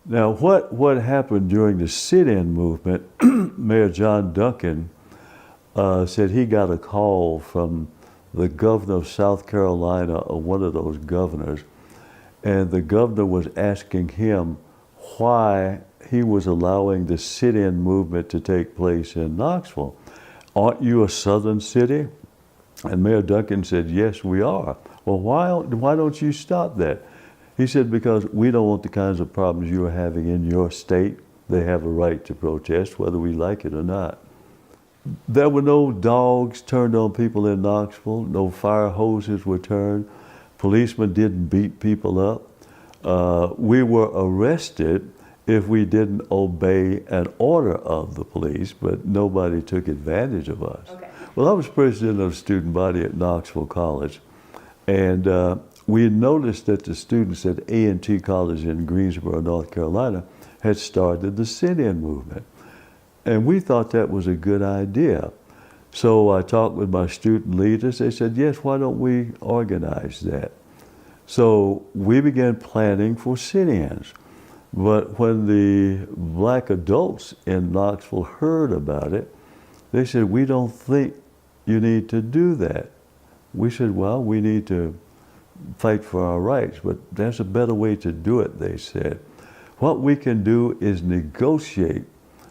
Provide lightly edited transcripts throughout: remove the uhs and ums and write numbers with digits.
Now, what happened during the sit-in movement, Mayor John Duncan said he got a call from the governor of South Carolina, or one of those governors, and the governor was asking him why he was allowing the sit-in movement to take place in Knoxville. Aren't you a southern city? And Mayor Duncan said, yes, we are. Well, why don't you stop that? He said, because we don't want the kinds of problems you are having in your state. They have a right to protest, whether we like it or not. There were no dogs turned on people in Knoxville. No fire hoses were turned. Policemen didn't beat people up. We were arrested if we didn't obey an order of the police, but nobody took advantage of us. Okay. Well, I was president of the student body at Knoxville College, and we noticed that the students at A&T College in Greensboro, North Carolina, had started the sit-in movement. And we thought that was a good idea. So I talked with my student leaders. They said, yes, why don't we organize that? So we began planning for sit-ins. But when the black adults in Knoxville heard about it, they said, we don't think you need to do that. We said, well, we need to fight for our rights, but there's a better way to do it, they said. What we can do is negotiate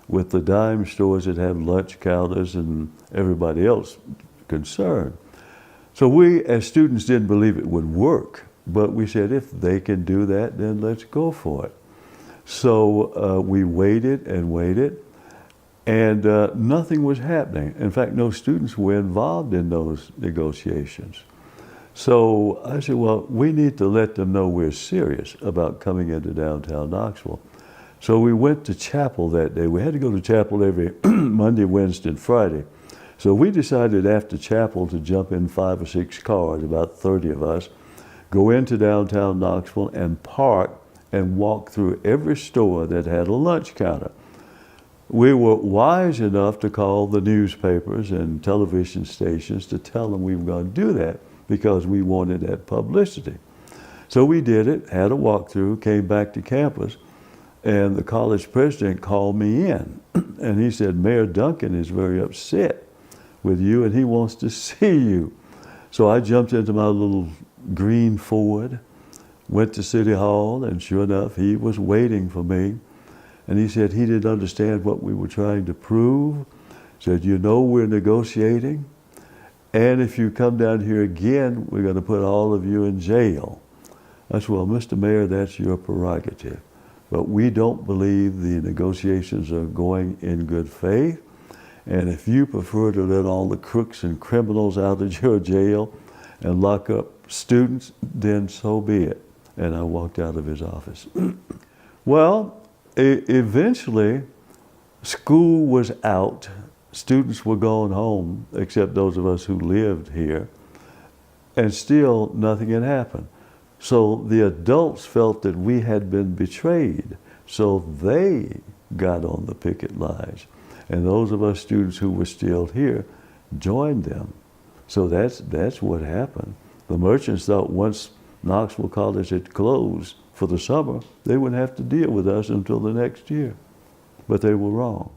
with the dime stores that have lunch counters and everybody else concerned. So we, as students, didn't believe it would work, but we said, if they can do that, then let's go for it. So we waited and waited, and nothing was happening. In fact, no students were involved in those negotiations. So I said, well, we need to let them know we're serious about coming into downtown Knoxville. So we went to chapel that day. We had to go to chapel every Monday, Wednesday, and Friday. So we decided after chapel to jump in 5 or 6 cars, about 30 of us, go into downtown Knoxville and park and walk through every store that had a lunch counter. We were wise enough to call the newspapers and television stations to tell them we were going to do that because we wanted that publicity. So we did it, had a walkthrough, came back to campus, and the college president called me in. And he said, Mayor Duncan is very upset with you and he wants to see you. So I jumped into my little green Ford, went to City Hall, and sure enough, he was waiting for me. And he said he didn't understand what we were trying to prove. He said, you know we're negotiating, and if you come down here again, we're going to put all of you in jail. I said, well, Mr. Mayor, that's your prerogative. But we don't believe the negotiations are going in good faith. And if you prefer to let all the crooks and criminals out of your jail and lock up students, then so be it. And I walked out of his office. Well, eventually, school was out. Students were going home, except those of us who lived here. And still, nothing had happened. So the adults felt that we had been betrayed. So they got on the picket lines. And those of us students who were still here joined them. So that's what happened. The merchants thought once Knoxville College had closed for the summer, they wouldn't have to deal with us until the next year. But they were wrong.